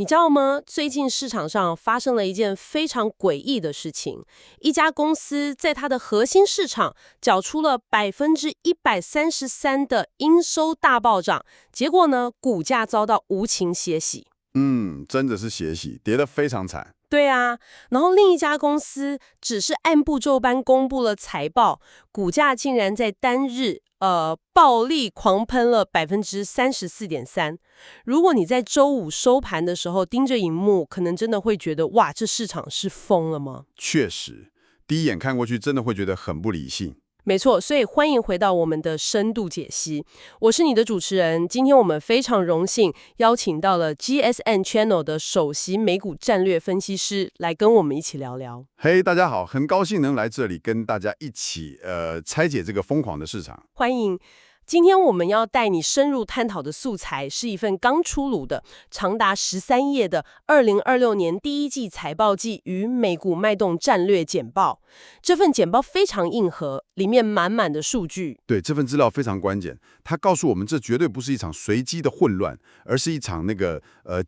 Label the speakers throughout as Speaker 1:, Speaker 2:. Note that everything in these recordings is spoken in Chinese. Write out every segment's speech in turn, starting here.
Speaker 1: 你知道嗎？最近市場上發生了一件非常詭異的事情，一家公司在它的核心市場繳出了133%的營收大暴漲，結果呢，股價遭到無情血洗。
Speaker 2: 真的是血洗，跌得非常慘。
Speaker 1: 對啊，然後另一家公司只是按部就班公布了財報，股價竟然在單日暴力狂噴了34.3%。如果你在週五收盤的時候盯着熒幕，可能真的會覺得哇，這市場是瘋了嗎？
Speaker 2: 確實，第一眼看過去真的會覺得很不理性。
Speaker 1: 沒錯，所以歡迎回到我們的深度解析。我是你的主持人，今天我們非常榮幸邀請到了 GSM Channel 的首席美股戰略分析師來跟我們一起聊聊。
Speaker 2: 嘿，大家好，很高興能來這裡跟大家一起拆解這個瘋狂的市場。
Speaker 1: 歡迎。今天我們要帶你深入探討的素材是一份剛出爐的長達13頁的2026年第一季財報季與美股脈動戰略簡報。這份簡報非常硬核，裡面滿滿的數據。
Speaker 2: 對，這份資料非常關鍵，它告訴我們這絕對不是一場隨機的混亂，而是一場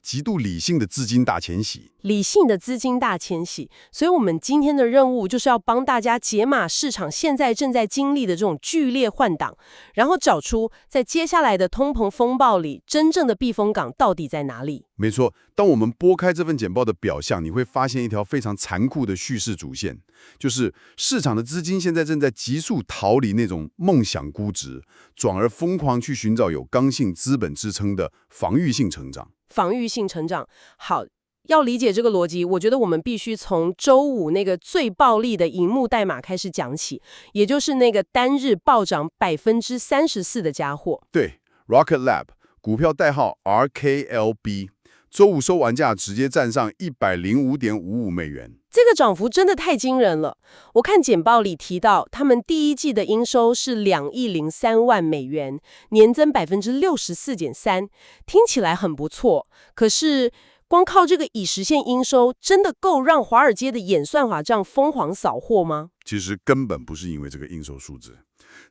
Speaker 2: 極度理性的資金大遷徙。
Speaker 1: 理性的資金大遷徙，所以我們今天的任務就是要幫大家解碼市場現在正在經歷的這種劇烈換擋，然後找出在接下來的通膨風暴裡，真正的避風港到底在哪裡。
Speaker 2: 沒錯，當我們撥開這份簡報的表象，你會發現一條非常殘酷的敘事主線，就是市場的資金現在正在急速逃離那種夢想估值，轉而瘋狂去尋找有剛性資本支撐的防禦性成長。
Speaker 1: 防禦性成長，好。要理解這個邏輯，我覺得我們必須從週五那個最暴力的熒幕代碼開始講起，也就是那個單日暴漲34%的家伙。
Speaker 2: 對 ，Rocket Lab 股票代號 RKLB， 週五收完價直接站上105.55美元。
Speaker 1: 這個漲幅真的太驚人了。我看簡報裡提到，他們第一季的營收是2.03億美元，年增64.3%，聽起來很不錯。可是光靠這個已實現營收，真的夠讓華爾街的演算法這樣瘋狂掃貨嗎？
Speaker 2: 其實根本不是因為這個營收數字。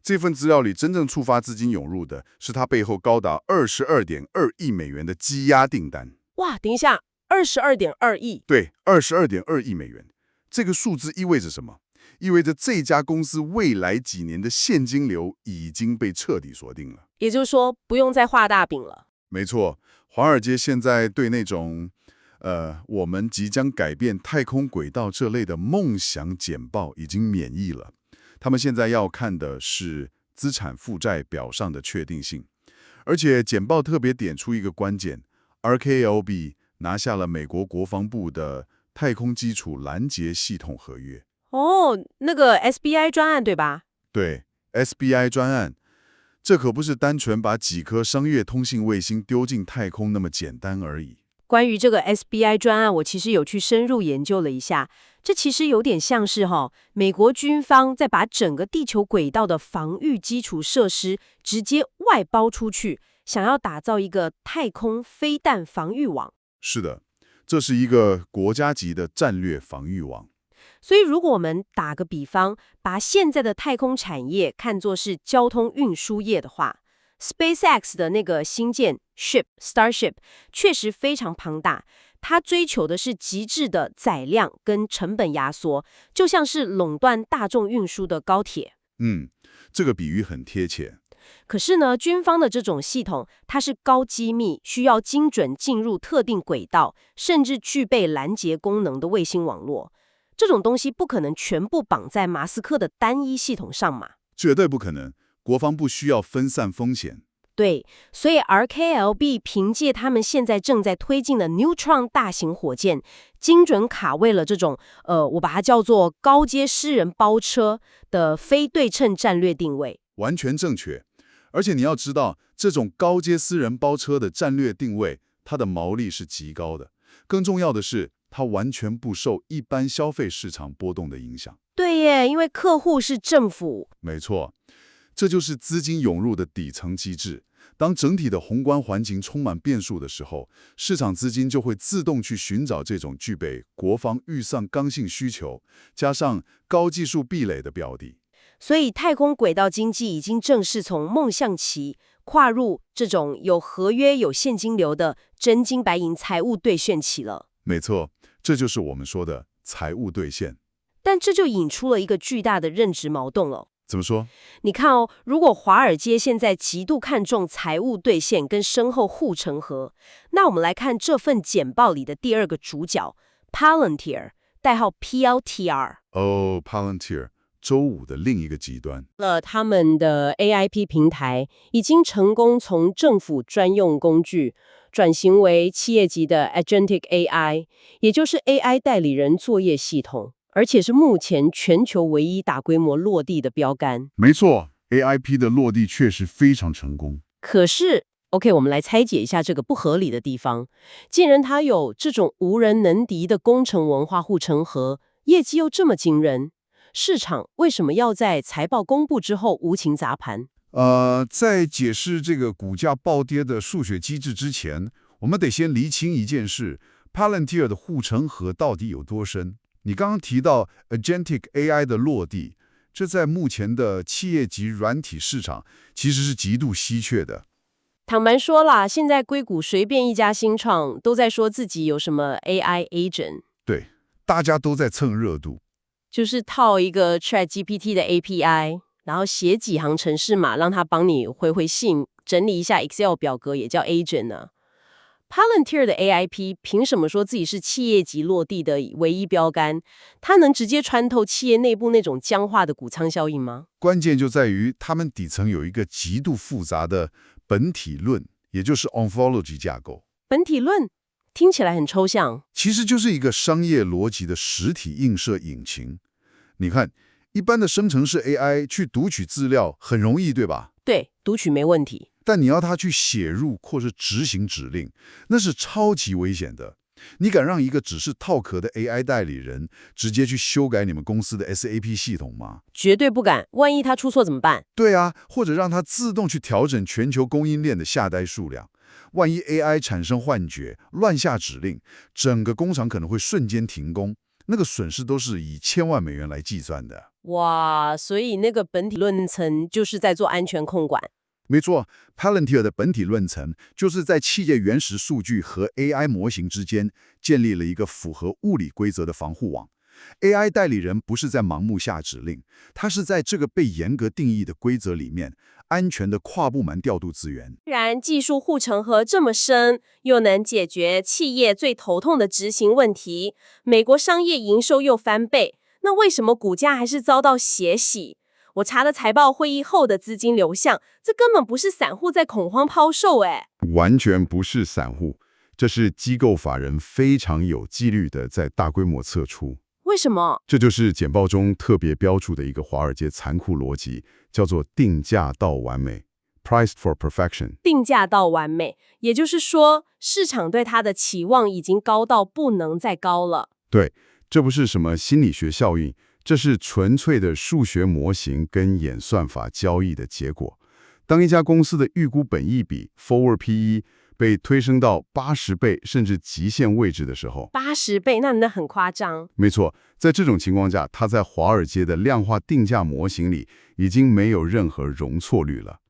Speaker 2: 這份資料裡真正觸發資金湧入的是它背後高達22.2億美元的積壓訂單。
Speaker 1: 哇，等一下，22.2億？
Speaker 2: 對，22.2億美元。這個數字意味着什麼？意味着這家公司未來幾年的現金流已經被徹底鎖定了。
Speaker 1: 也就是說，不用再畫大餅了。
Speaker 2: 沒錯。華爾街現在對那種，我們即將改變太空軌道這類的夢想簡報已經免疫了。他們現在要看的是資產負債表上的確定性。而且簡報特別點出一個關鍵 ，RKLB 拿下了美國國防部的太空基礎攔截系統合約。
Speaker 1: 哦，那個 SBI 專案對吧？
Speaker 2: 對 ，SBI 專案。這可不是單純把幾顆商業通信衛星丟進太空那麼簡單而已。
Speaker 1: 關於這個 SBI 專案，我其實有去深入研究了一下。這其實有點像是美國軍方在把整個地球軌道的防禦基礎設施直接外包出去，想要打造一個太空飛彈防禦網。
Speaker 2: 是的，這是一個國家級的戰略防禦網。
Speaker 1: 所以，如果我們打個比方，把現在的太空產業看作是交通運輸業的話 ，SpaceX 的那個星艦 Starship 確實非常龐大，它追求的是極致的載量跟成本壓縮，就像是壟斷大眾運輸的高鐵。
Speaker 2: 這個比喻很貼切。
Speaker 1: 可是呢，軍方的這種系統，它是高機密，需要精準進入特定軌道，甚至具備攔截功能的衛星網絡。這種東西不可能全部綁在馬斯克的單一系統上嘛？
Speaker 2: 絕對不可能。國防部需要分散風險。
Speaker 1: 對，所以 RKLB 憑借他們現在正在推進的 Neutron 大型火箭，精準卡位了這種我把它叫做高階私人包車的非對稱戰略定位。
Speaker 2: 完全正確。而且你要知道，這種高階私人包車的戰略定位，它的毛利是極高的。更重要的是，它完全不受一般消費市場波動的影響。
Speaker 1: 對耶，因為客戶是政府。
Speaker 2: 沒錯，這就是資金湧入的底層機制。當整體的宏觀環境充滿變數的時候，市場資金就會自動去尋找這種具備國防預算剛性需求，加上高技術壁壘的標的。
Speaker 1: 所以，太空軌道經濟已經正式從夢象期跨入這種有合約、有現金流的真金白銀財務兌現期了。
Speaker 2: 沒錯，這就是我們說的財務兌現。
Speaker 1: 但這就引出了一個巨大的認知矛盾了。
Speaker 2: 怎麼說？
Speaker 1: 你看哦，如果華爾街現在極度看重財務兌現跟身後護城河，那我們來看這份簡報裡的第二個主角 Palantir， 代號 PLTR。Palantir，
Speaker 2: 週五的另一個極端。
Speaker 1: 他們的 AIP 平台已經成功從政府專用工具轉型為企業級的 Agentic AI， 也就是 AI 代理人作業系統。而且是目前全球唯一大規模落地的標杆。
Speaker 2: 沒錯 ，AIP 的落地確實非常成功。
Speaker 1: 可是 ，OK， 我們來拆解一下這個不合理的地方。既然它有這種無人能敵的工程文化護城河，業績又這麼驚人，市場為什麼要在財報公布之後無情砸盤？
Speaker 2: 在解釋這個股價暴跌的數學機制之前，我們得先釐清一件事 ：Palantir 的護城河到底有多深？你剛剛提到 Agentic AI 的落地，這在目前的企業級軟體市場其實是極度稀缺的。
Speaker 1: 坦白說啦，現在硅谷隨便一家新創都在說自己有什麼 AI agent。
Speaker 2: 對，大家都在蹭熱度，
Speaker 1: 就是套一個 ChatGPT 的 API， 然後寫幾行程式碼，讓它幫你回信，整理一下 Excel 表格，也叫 agent 呢。Palantir 的 AIP 憑什麼說自己是企業級落地的唯一標杆？它能直接穿透企業內部那種僵化的谷倉效應嗎？
Speaker 2: 關鍵就在於他們底層有一個極度複雜的本體論，也就是 ontology 架構。
Speaker 1: 本體論聽起來很抽象，
Speaker 2: 其實就是一個商業邏輯的實體映射引擎。你看，一般的生成式 AI 去讀取資料很容易，對吧？
Speaker 1: 對，讀取沒問題。
Speaker 2: 但你要它去寫入或是執行指令，那是超級危險的。你敢讓一個只是套殼的 AI 代理人直接去修改你們公司的 SAP 系統嗎？
Speaker 1: 絕對不敢。萬一他出錯怎麼辦？
Speaker 2: 對啊，或者讓它自動去調整全球供應鏈的下單數量。萬一 AI 產生幻覺，亂下指令，整個工廠可能會瞬間停工，那個損失都是以千萬美元來計算的。
Speaker 1: 哇，所以那個本體論層就是在做安全控管。
Speaker 2: 沒錯 ，Palantir 的本體論層就是在企業原始數據和 AI 模型之間建立了一個符合物理規則的防護網。AI 代理人不是在盲目下指令，他是在這個被嚴格定義的規則裡面，安全的跨部門調度資源。
Speaker 1: 既然技術護城河這麼深，又能解決企業最頭痛的執行問題，美國商業營收又翻倍，那為什麼股價還是遭到血洗？我查了財報會議後的資金流向，這根本不是散戶在恐慌拋售，
Speaker 2: 完全不是散戶，這是機構法人非常有紀律的在大規模撤出。
Speaker 1: 為什麼？
Speaker 2: 這就是簡報中特別標注的一個華爾街殘酷邏輯，叫做定價到完美 （Priced for Perfection）。
Speaker 1: 定價到完美，也就是說，市場對它的期望已經高到不能再高了。
Speaker 2: 對，這不是什麼心理學效應。這是純粹的數學模型跟演算法交易的結果。當一家公司的預估本益比 （Forward PE） 被推升到80倍甚至極限位置的時候
Speaker 1: ，80倍，那很誇張。
Speaker 2: 沒錯，在這種情況下，它在華爾街的量化定價模型裡已經沒有任何容錯率了。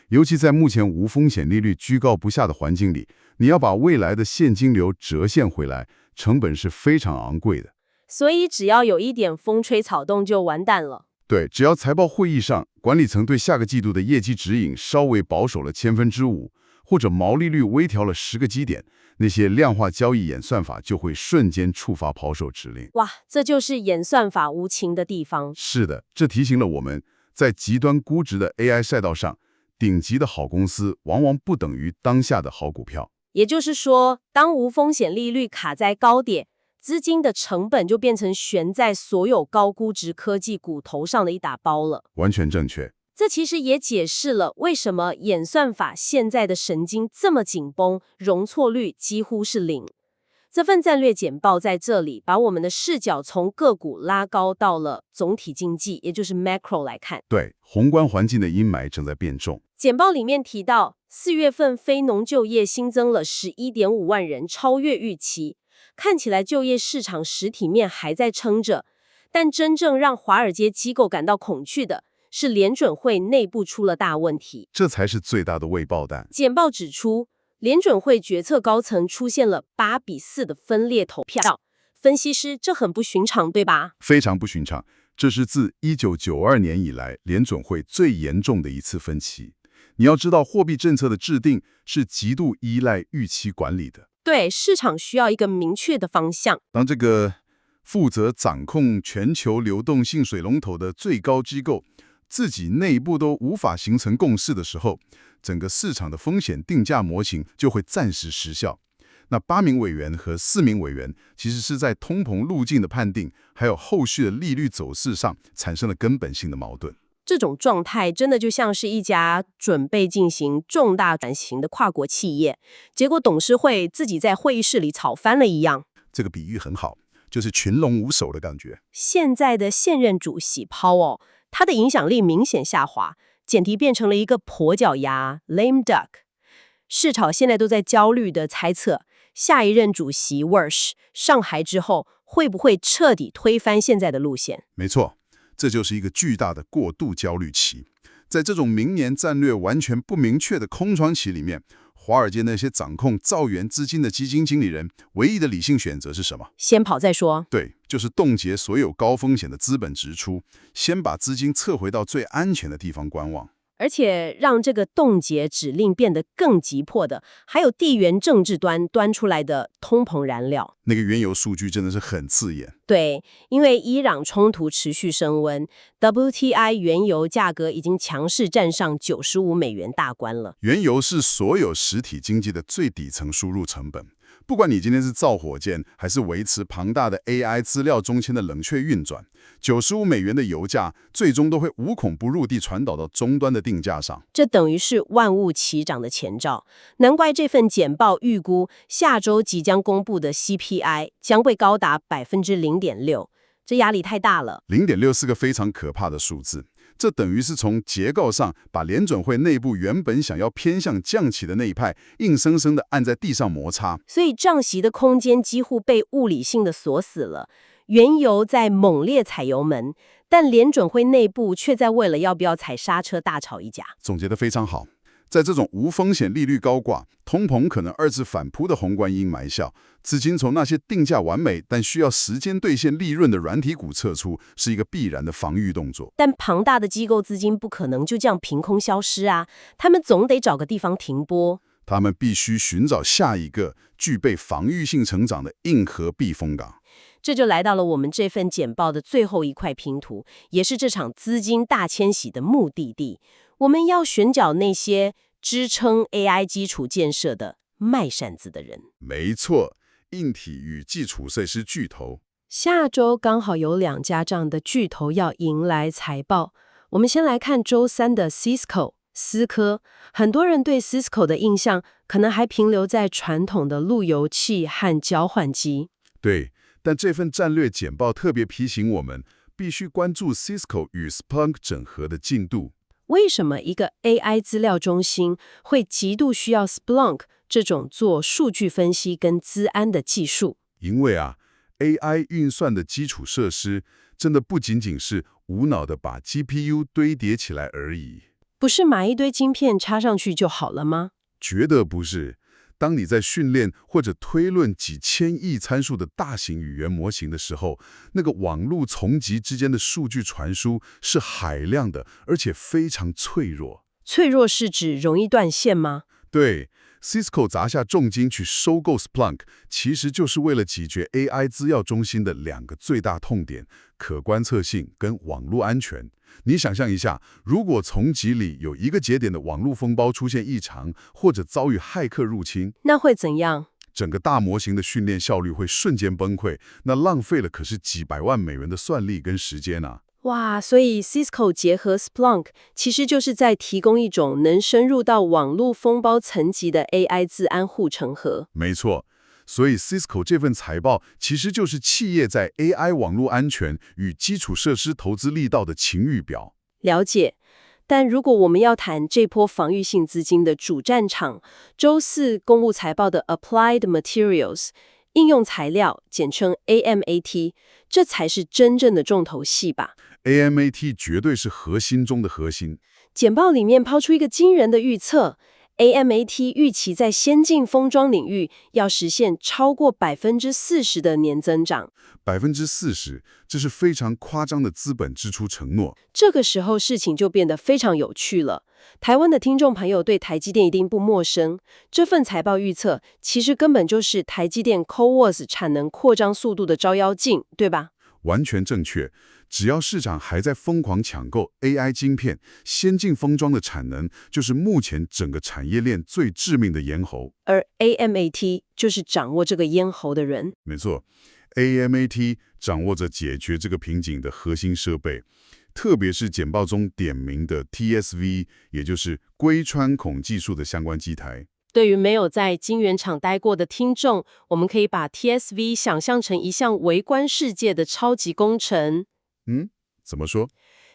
Speaker 2: 尤其在目前無風險利率居高不下的環境裡，你要把未來的現金流折現回來，成本是非常昂貴的。
Speaker 1: 所以只要有一點風吹草動就完蛋了。
Speaker 2: 對，只要財報會議上管理層對下個季度的業績指引稍微保守了5%，或者毛利率微調了10個基點，那些量化交易演算法就會瞬間觸發拋售指令。
Speaker 1: 哇，這就是演算法無情的地方。
Speaker 2: 是的，這提醒了我們，在極端估值的 AI 賽道上，頂級的好公司往往不等於當下的好股票。
Speaker 1: 也就是說，當無風險利率卡在高點，資金的成本就變成懸在所有高估值科技股頭上的一大包了。
Speaker 2: 完全正確。
Speaker 1: 這其實也解釋了為什麼演算法現在的神經這麼緊繃，容錯率幾乎是0。這份戰略簡報在這裡把我們的視角從個股拉高到了總體經濟，也就是 macro 來看。
Speaker 2: 對，宏觀環境的陰霾正在變重。
Speaker 1: 簡報裡面提到，4月份非農就業新增了11.5萬人，超越預期。看起來就業市場實體面還在撐着，但真正讓華爾街機構感到恐懼的是聯準會內部出了大問題，
Speaker 2: 這才是最大的未爆彈。
Speaker 1: 簡報指出，聯準會決策高層出現了8-4的分裂投票。分析師，這很不尋常，對吧？
Speaker 2: 非常不尋常，這是自1992年以來聯準會最嚴重的一次分歧。你要知道，貨幣政策的制定是極度依賴預期管理的。
Speaker 1: 對，市場需要一個明確的方向。
Speaker 2: 當這個負責掌控全球流動性水龍頭的最高機構自己內部都無法形成共識的時候，整個市場的風險定價模型就會暫時失效。那8名委員和4名委員其實是在通膨路徑的判定，還有後續的利率走勢上產生了根本性的矛盾。
Speaker 1: 這種狀態真的就像是一家準備進行重大轉型的跨國企業，結果董事會自己在會議室裡吵翻了一樣。
Speaker 2: 這個比喻很好，就是群龍無首的感覺。
Speaker 1: 現在的現任主席 Powell，他的影響力明顯下滑，簡直變成了一個跛腳鴨 （lame duck）。市場現在都在焦慮地猜測，下一任主席 Warsh 上台之後，會不會徹底推翻現在的路線？
Speaker 2: 沒錯，這就是一個巨大的過渡焦慮期。在這種明年戰略完全不明確的空窗期裡面，華爾街那些掌控兆元資金的基金經理人，唯一的理性選擇是什麼？
Speaker 1: 先跑再說。
Speaker 2: 對，就是凍結所有高風險的資本支出，先把資金撤回到最安全的地方觀望。
Speaker 1: 而且讓這個凍結指令變得更急迫的，還有地緣政治端出來的通膨燃料。
Speaker 2: 那個原油數據真的是很刺眼。
Speaker 1: 對，因為伊朗衝突持續升溫 ，WTI 原油價格已經強勢站上$95大關了。
Speaker 2: 原油是所有實體經濟的最底層輸入成本。不管你今天是造火箭，還是維持龐大的 AI 資料中心的冷卻運轉，$95的油價最終都會無孔不入地傳導到終端的定價上。
Speaker 1: 這等於是萬物齊漲的前兆。難怪這份簡報預估下周即將公布的 CPI 將會高達0.6%，這壓力太大了。
Speaker 2: 0.6是個非常可怕的數字。這等於是從結構上把聯準會內部原本想要偏向降息的那一派，硬生生地按在地上摩擦。
Speaker 1: 所以降息的空間幾乎被物理性的鎖死了。原油在猛烈踩油門，但聯準會內部卻在為了要不要踩剎車大吵一架。
Speaker 2: 總結得非常好。在這種無風險利率高掛、通膨可能二次反撲的宏觀陰霾下，資金從那些定價完美但需要時間兌現利潤的軟體股撤出，是一個必然的防禦動作。
Speaker 1: 但龐大的機構資金不可能就這樣憑空消失啊，他們總得找個地方停泊。
Speaker 2: 他們必須尋找下一個具備防禦性成長的硬核避風港。
Speaker 1: 這就來到了我們這份簡報的最後一塊拼圖，也是這場資金大遷徙的目的地。我們要尋找那些支撐 AI 基礎建設的賣扇子的人。
Speaker 2: 沒錯，硬體與基礎設施巨頭。
Speaker 1: 下周剛好有2家這樣的巨頭要迎來財報。我們先來看周3的 Cisco 思科。很多人對 Cisco 的印象可能還停留在傳統的路由器和交換機。
Speaker 2: 對，但這份戰略簡報特別提醒我們，必須關注 Cisco 與 Splunk 整合的進度。
Speaker 1: 為什麼一個 AI 資料中心會極度需要 Splunk 這種做數據分析跟資安的技術？
Speaker 2: 因為AI 運算的基礎設施真的不僅僅是無腦的把 GPU 堆疊起來而已。
Speaker 1: 不是買一堆晶片插上去就好了嗎？
Speaker 2: 絕對不是。當你在訓練或者推論幾千億參數的大型語言模型的時候，那個網絡叢集之間的數據傳輸是海量的，而且非常脆弱。
Speaker 1: 脆弱是指容易斷線嗎？
Speaker 2: 對。Cisco 砸下重金去收購 Splunk， 其實就是為了解決 AI 資料中心的2個最大痛點：可觀測性跟網絡安全。你想象一下，如果叢集裡有一個節點的網絡封包出現異常，或者遭遇駭客入侵，
Speaker 1: 那會怎樣？
Speaker 2: 整個大模型的訓練效率會瞬間崩潰，那浪費了可是幾百萬美元的算力跟時間啊！
Speaker 1: 哇，所以 Cisco 結合 Splunk 其實就是在提供一種能深入到網絡封包層級的 AI 資安護城河。
Speaker 2: 沒錯，所以 Cisco 這份財報其實就是企業在 AI 網絡安全與基礎設施投資力道的晴雨表。
Speaker 1: 了解。但如果我們要談這波防禦性資金的主戰場，周4公布財報的 Applied Materials 應用材料，簡稱 AMAT， 這才是真正的重頭戲吧。
Speaker 2: AMAT 絕對是核心中的核心。
Speaker 1: 簡報裡面拋出一個驚人的預測。AMAT 預期在先進封裝領域要實現超過40%的年增長。
Speaker 2: 40%，這是非常誇張的資本支出承諾。
Speaker 1: 這個時候事情就變得非常有趣了。台灣的聽眾朋友對台積電一定不陌生，這份財報預測其實根本就是台積電 CoWoS 產能擴張速度的照妖鏡，對吧？
Speaker 2: 完全正確。只要市場還在瘋狂搶購 AI 晶片，先進封裝的產能就是目前整個產業鏈最致命的咽喉。
Speaker 1: 而 AMAT 就是掌握這個咽喉的人。
Speaker 2: 沒錯 ，AMAT 掌握着解決這個瓶頸的核心設備，特別是簡報中點名的 TSV， 也就是硅穿孔技術的相關機台。
Speaker 1: 對於沒有在晶圓廠待過的聽眾，我們可以把 TSV 想象成一項微觀世界的超級工程。
Speaker 2: 怎麼說？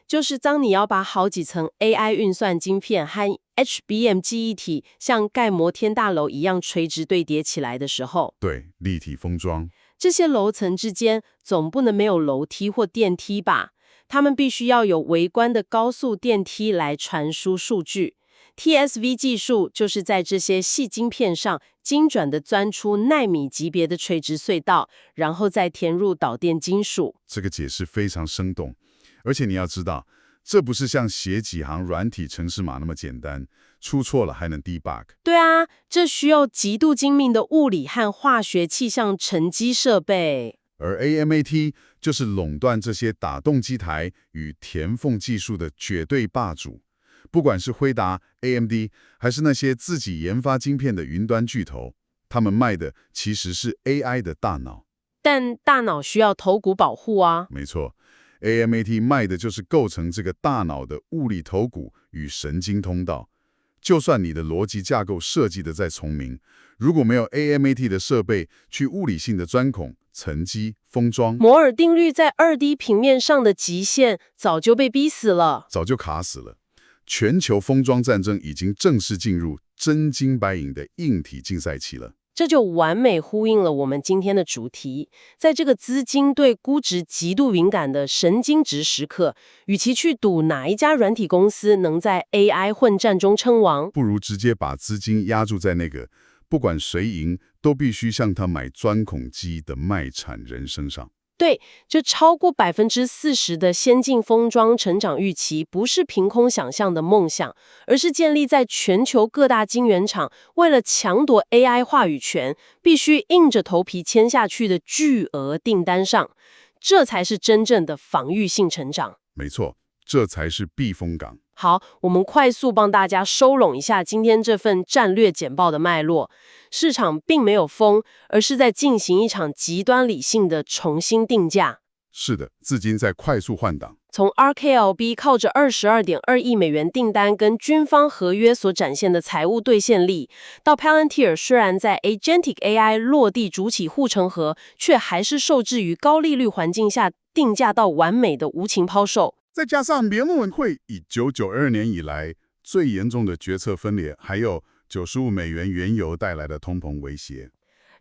Speaker 1: 就是當你要把好幾層 AI 運算晶片和 HBM 記憶體像蓋摩天大樓一樣垂直對疊起來的時候，
Speaker 2: 對，立體封裝。
Speaker 1: 這些樓層之間總不能沒有樓梯或電梯吧？它們必須要有微觀的高速電梯來傳輸數據。TSV 技術就是在這些細晶片上精準地鑽出奈米級別的垂直隧道，然後再填入導電金屬。這
Speaker 2: 個解釋非常生動，而且你要知道，這不是像寫幾行軟體程式碼那麼簡單，出錯了還能 debug。
Speaker 1: 對啊，這需要極度精密的物理和化學氣象沉積設備。
Speaker 2: 而 AMAT 就是壟斷這些打洞機台與填縫技術的絕對霸主。不管是輝達、AMD， 還是那些自己研發晶片的雲端巨頭，他們賣的其實是 AI 的大腦。
Speaker 1: 但大腦需要頭骨保護啊。
Speaker 2: 沒錯 ，AMAT 賣的就是構成這個大腦的物理頭骨與神經通道。就算你的邏輯架構設計的再聰明，如果沒有 AMAT 的設備去物理性的鑽孔、層積、封裝，
Speaker 1: 摩爾定律在2D 平面上的極限早就被逼死了，
Speaker 2: 早就卡死了。全球封裝戰爭已經正式進入真金白銀的硬體競賽期了。
Speaker 1: 這就完美呼應了我們今天的主題。在這個資金對估值極度敏感的神經質時刻，與其去賭哪一家軟體公司能在 AI 混戰中稱王，
Speaker 2: 不如直接把資金押注在那個不管誰贏都必須向他買鑽孔機的賣產人身上。
Speaker 1: 對，這超過40%的先進封裝成長預期，不是憑空想象的夢想，而是建立在全球各大晶圓廠為了搶奪 AI 話語權，必須硬着頭皮簽下去的巨額訂單上。這才是真正的防禦性成長。
Speaker 2: 沒錯，這才是避風港。
Speaker 1: 好，我們快速幫大家收攏一下今天這份戰略簡報的脈絡。市場並沒有瘋，而是在進行一場極端理性的重新定價。
Speaker 2: 是的，資金在快速換擋。
Speaker 1: 從 RKLB 靠着22.2億美元訂單跟軍方合約所展現的財務兌現力，到 Palantir 雖然在 Agentic AI 落地主體護城河，卻還是受制於高利率環境下定價到完美的無情拋售。
Speaker 2: 再加上聯準會以1992年以來最嚴重的決策分裂，還有95美元原油帶來的通膨威脅，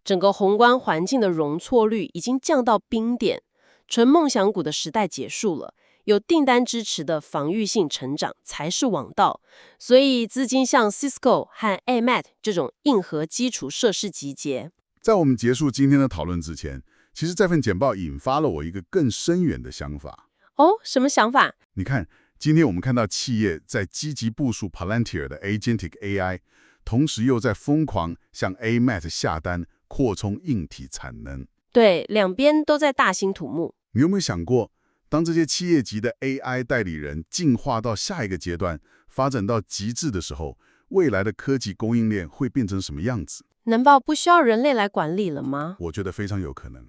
Speaker 1: 整個宏觀環境的容錯率已經降到冰點，純夢想股的時代結束了，有訂單支持的防禦性成長才是王道。所以資金向 Cisco 和 AMAT 這種硬核基礎設施集結。
Speaker 2: 在我們結束今天的討論之前，其實這份簡報引發了我一個更深遠的想法。
Speaker 1: 哦，什麼想法？
Speaker 2: 你看，今天我們看到企業在積極部署 Palantir 的 Agentic AI， 同時又在瘋狂向 AMAT 下單擴充硬體產能。
Speaker 1: 對，兩邊都在大興土木。
Speaker 2: 你有沒有想過，當這些企業級的 AI 代理人進化到下一個階段，發展到極致的時候，未來的科技供應鏈會變成什麼樣子？
Speaker 1: 難道不需要人類來管理了嗎？
Speaker 2: 我覺得非常有可能。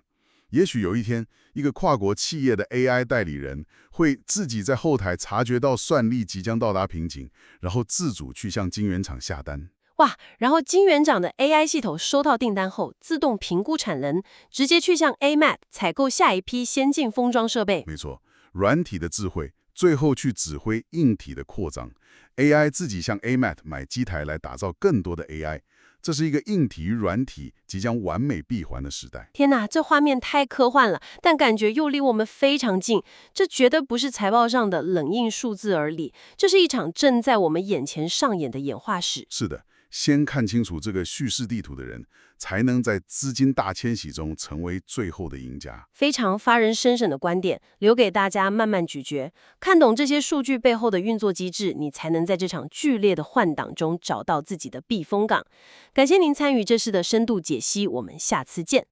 Speaker 2: 也許有一天，一個跨國企業的 AI 代理人會自己在後台察覺到算力即將到達瓶頸，然後自主去向晶圓廠下單。
Speaker 1: 哇，然後晶圓廠的 AI 系統收到訂單後，自動評估產能，直接去向 AMAT 採購下一批先進封裝設備。
Speaker 2: 沒錯，軟體的智慧，最後去指揮硬體的擴張。AI 自己向 AMAT 買機台來打造更多的 AI。這是一個硬體與軟體即將完美閉環的時代。
Speaker 1: 天哪，這畫面太科幻了，但感覺又離我們非常近。這絕對不是財報上的冷硬數字而已，這是一場正在我們眼前上演的演化史。
Speaker 2: 是的，先看清楚這個敘事地圖的人，才能在資金大遷徙中成為最後的贏家。
Speaker 1: 非常發人深省的觀點，留給大家慢慢咀嚼。看懂這些數據背後的運作機制，你才能在這場劇烈的換擋中找到自己的避風港。感謝您參與這次的深度解析，我們下次見。